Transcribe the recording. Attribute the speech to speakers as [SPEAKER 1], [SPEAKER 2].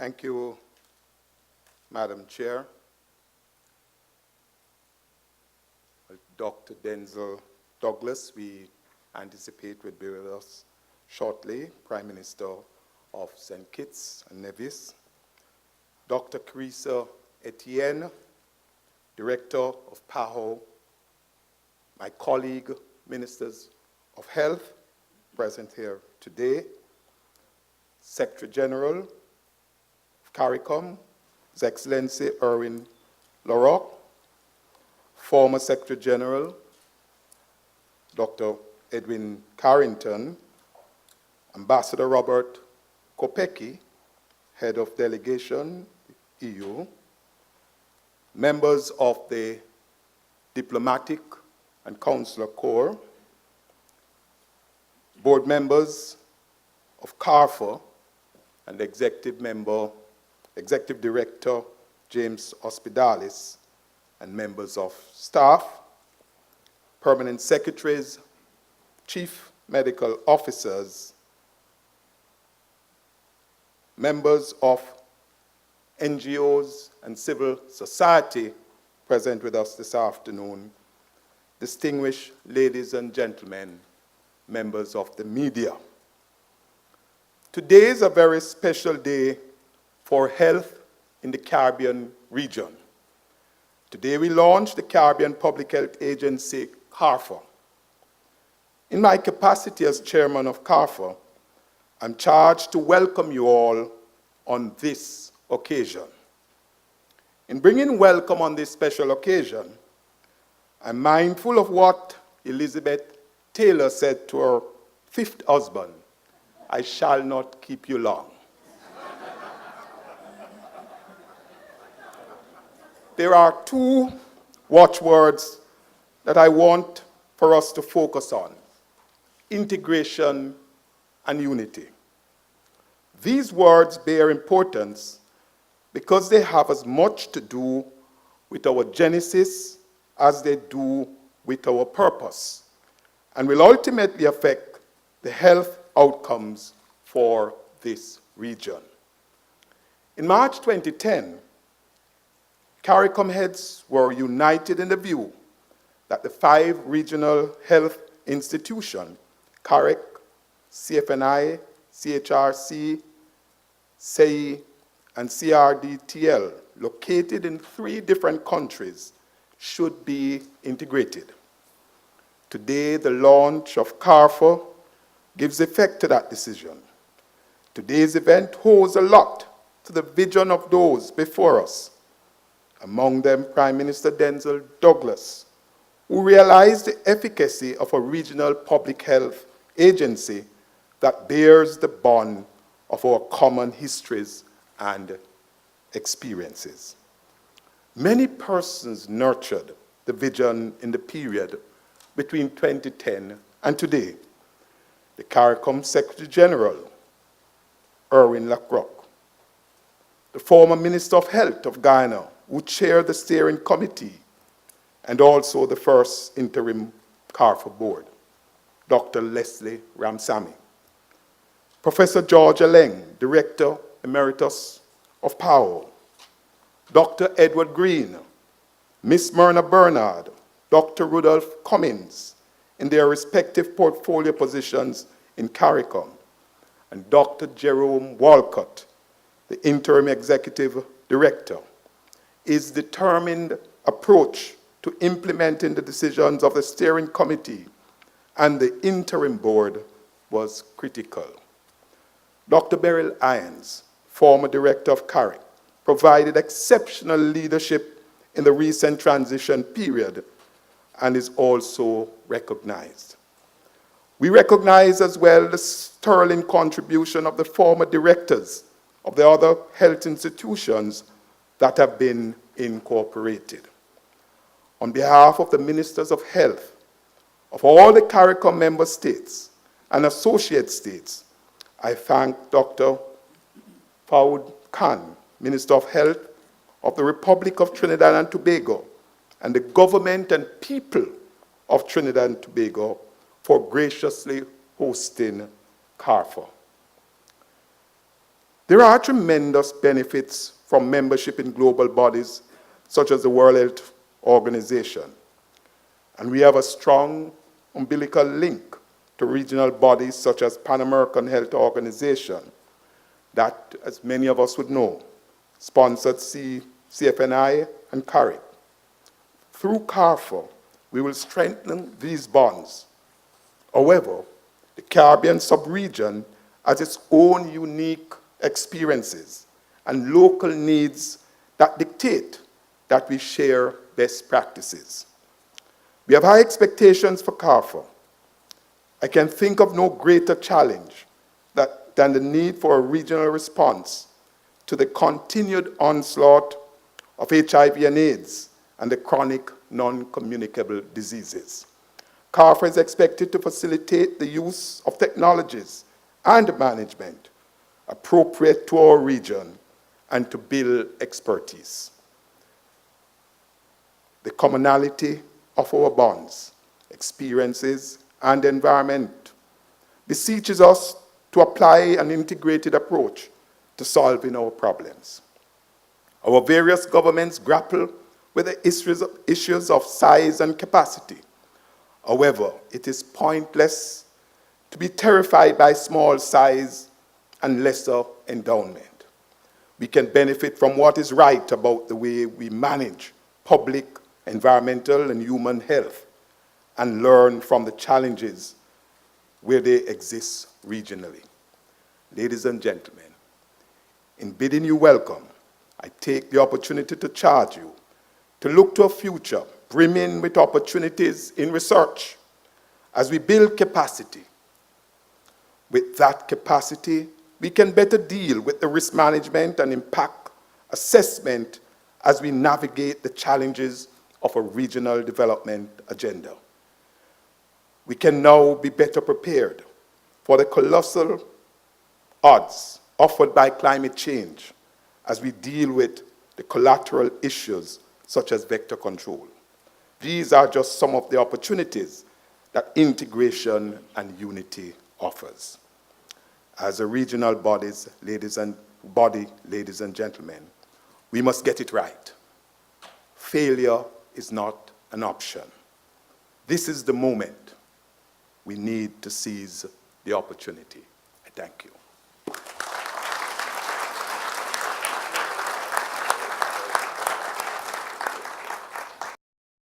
[SPEAKER 1] Thank you, Madam Chair. Dr. Denzel Douglas, we anticipate will be with us shortly, Prime Minister of St. Kitts and Nevis. Dr. Carissa Etienne, Director of PAHO, my colleague, Ministers of Health, present here today, Secretary General of CARICOM, His Excellency Erwin Lorock, former Secretary General, Dr. Edwin Carrington, Ambassador Robert Kopecki, Head of Delegation, EU, members of the Diplomatic and Consular Corps, board members of CARPHA, and Executive Director James Hospitalis, and members of staff, permanent secretaries, chief medical officers, members of NGOs and civil society present with us this afternoon, distinguished ladies and gentlemen, members of the media. Today is a very special day for health in the Caribbean region. Today we launch the Caribbean Public Health Agency, CARPHA. In my capacity as chairman of CARPHA, I'm charged to welcome you all on this occasion. In bringing welcome on this special occasion, I'm mindful of what Elizabeth Taylor said to her fifth husband, "I shall not keep you long." There are two watchwords that I want for us to focus on: integration and unity. These words bear importance because they have as much to do with our genesis as they do with our purpose, and will ultimately affect the health outcomes for this region. In March 2010, CARICOM heads were united in the view that the 5 regional health institutions, CAREC, CFNI, CHRC, SEI, and CRDTL, located in 3 different countries, should be integrated. Today, the launch of CARPHA gives effect to that decision. Today's event holds a lot to the vision of those before us, among them Prime Minister Denzel Douglas, who realized the efficacy of a regional public health agency that bears the bond of our common histories and experiences. Many persons nurtured the vision in the period between 2010 and today. The CARICOM Secretary General, Erwin Lorock, the former Minister of Health of Ghana, who chaired the steering committee, and also the first interim CARPHA board, Dr. Leslie Ramsamy, Professor George Aleng, Director Emeritus of PAHO, Dr. Edward Green, Miss Myrna Bernard, Dr. Rudolph Cummins, in their respective portfolio positions in CARICOM, and Dr. Jerome Walcott, the Interim Executive Director. His determined approach to implementing the decisions of the steering committee and the interim board was critical. Dr. Beryl Irons, former director of CARIC, provided exceptional leadership in the recent transition period and is also recognized. We recognize as well the sterling contribution of the former directors of the other health institutions that have been incorporated. On behalf of the Ministers of Health of all the CARICOM member states and associate states, I thank Dr. Fawad Khan, Minister of Health of the Republic of Trinidad and Tobago, and the government and people of Trinidad and Tobago for graciously hosting CARPHA. There are tremendous benefits from membership in global bodies such as the World Health Organization. And we have a strong umbilical link to regional bodies such as Pan American Health Organization that, as many of us would know, sponsored CFNI and CARPHA. Through CARPHA, we will strengthen these bonds. However, the Caribbean sub-region has its own unique experiences and local needs that dictate that we share best practices. We have high expectations for CARPHA. I can think of no greater challenge than the need for a regional response to the continued onslaught of HIV and AIDS and the chronic non-communicable diseases. CARPHA is expected to facilitate the use of technologies and management appropriate to our region and to build expertise. The commonality of our bonds, experiences, and environment beseeches us to apply an integrated approach to solving our problems. Our various governments grapple with the issues of size and capacity. However, it is pointless to be terrified by small size and lesser endowment. We can benefit from what is right about the way we manage public, environmental, and human health, and learn from the challenges where they exist regionally. Ladies and gentlemen, in bidding you welcome, I take the opportunity to charge you to look to a future brimming with opportunities in research as we build capacity. With that capacity, we can better deal with the risk management and impact assessment as we navigate the challenges of a regional development agenda. We can now be better prepared for the colossal odds offered by climate change as we deal with the collateral issues such as vector control. These are just some of the opportunities that integration and unity offers. As a regional body, ladies and gentlemen, we must get it right. Failure is not an option. This is the moment we need to seize the opportunity. I thank you.